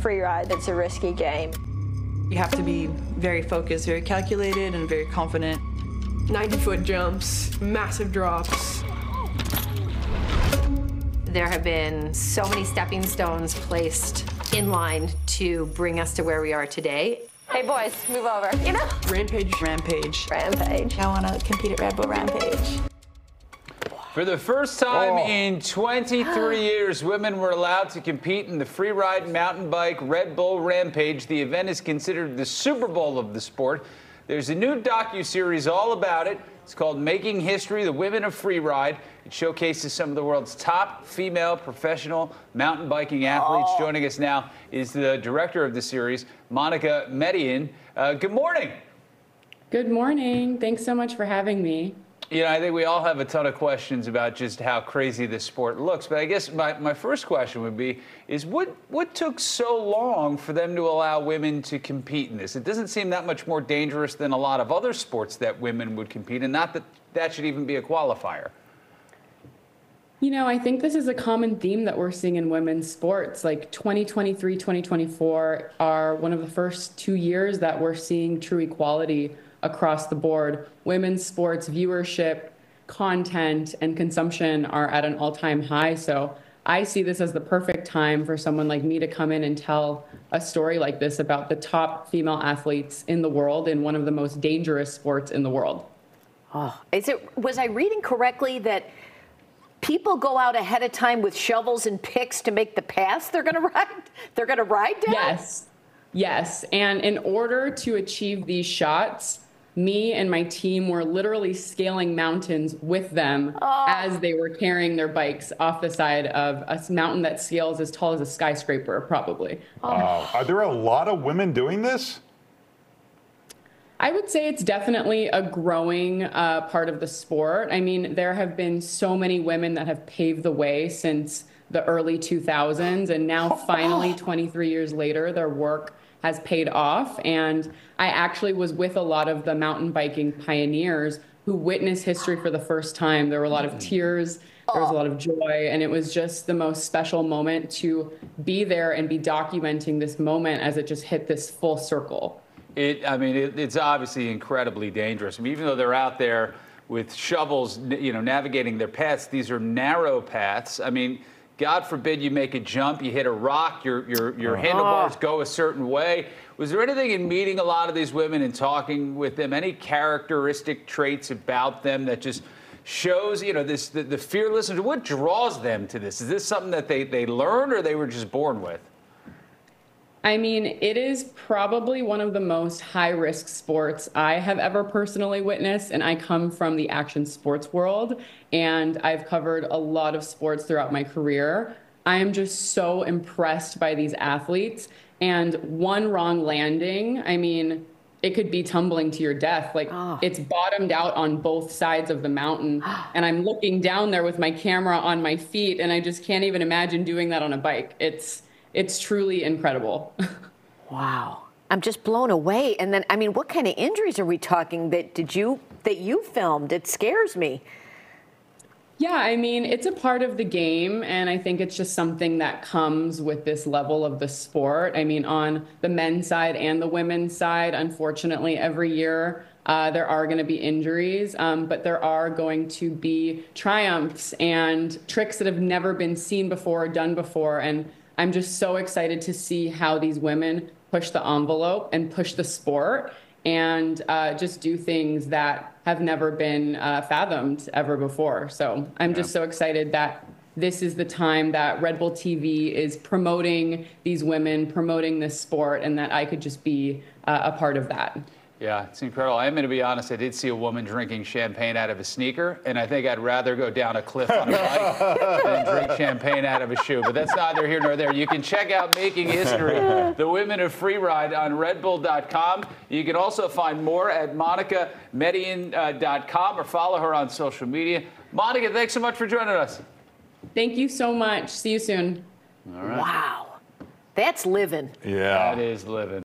free ride. It's a risky game. You have to be very focused, very calculated, and very confident. 90-foot jumps, massive drops. There have been so many stepping stones placed in line to bring us to where we are today. Hey boys, move over. You know? Rampage. Rampage. Rampage. I want to compete at Red Bull Rampage. For the first time in 23 years, women were allowed to compete in the freeride mountain bike Red Bull Rampage. The event is considered the Super Bowl of the sport. There's a new docuseries all about it. It's called Making History, The Women of Freeride. It showcases some of the world's top female professional mountain biking athletes. Joining us now is the director of the series, Monica Median. Good morning. Good morning. Thanks so much for having me. You know, I think we all have a ton of questions about just how crazy this sport looks. But I guess my first question would be, is what took so long for them to allow women to compete in this? It doesn't seem that much more dangerous than a lot of other sports that women would compete in, not that that should even be a qualifier. You know, I think this is a common theme that we're seeing in women's sports. Like 2023, 2024 are one of the first 2 years that we're seeing true equality across the board. Women's sports viewership, content, and consumption are at an all-time high. So I see this as the perfect time for someone like me to come in and tell a story like this about the top female athletes in the world in one of the most dangerous sports in the world. Oh, was I reading correctly that people go out ahead of time with shovels and picks to make the paths they're going to ride? They're going to ride down? Yes. And in order to achieve these shots, me and my team were literally scaling mountains with them as they were carrying their bikes off the side of a mountain that scales as tall as a skyscraper, probably. Are there a lot of women doing this? I would say it's definitely a growing part of the sport. I mean, there have been so many women that have paved the way since the early 2000s, and now finally, 23 years later, their work has paid off. And I actually was with a lot of the mountain biking pioneers who witnessed history for the first time. There were a lot of tears, there was a lot of joy, and it was just the most special moment to be there and be documenting this moment as it just hit this full circle. It's obviously incredibly dangerous. I mean, even though they're out there with shovels, you know, navigating their paths, these are narrow paths. I mean, God forbid you make a jump, you hit a rock, your handlebars go a certain way. Was there anything in meeting a lot of these women and talking with them, any characteristic traits about them that just shows, you know, the fearlessness? What draws them to this? Is this something that they learned or they were just born with? I mean, it is probably one of the most high-risk sports I have ever personally witnessed, and I come from the action sports world, and I've covered a lot of sports throughout my career. I am just so impressed by these athletes, and one wrong landing, I mean, it could be tumbling to your death. Like, it's bottomed out on both sides of the mountain, and I'm looking down there with my camera on my feet, and I just can't even imagine doing that on a bike. It's truly incredible. Wow. I'm just blown away. And then, I mean, what kind of injuries are we talking that you filmed? It scares me. Yeah, I mean, it's a part of the game, and I think it's just something that comes with this level of the sport. I mean, on the men's side and the women's side, unfortunately, every year there are going to be injuries, but there are going to be triumphs and tricks that have never been seen before or done before. And I'm just so excited to see how these women push the envelope and push the sport and just do things that have never been fathomed ever before. So I'm just so excited that this is the time that Red Bull TV is promoting these women, promoting this sport, and that I could just be a part of that. Yeah, it's incredible. I'm going to be honest, I did see a woman drinking champagne out of a sneaker, and I think I'd rather go down a cliff on a bike than drink champagne out of a shoe. But that's neither here nor there. You can check out Making History, The Women of Freeride on redbull.com. You can also find more at monicamedian.com or follow her on social media. Monica, thanks so much for joining us. Thank you so much. See you soon. All right. Wow. That's living. Yeah. That is living.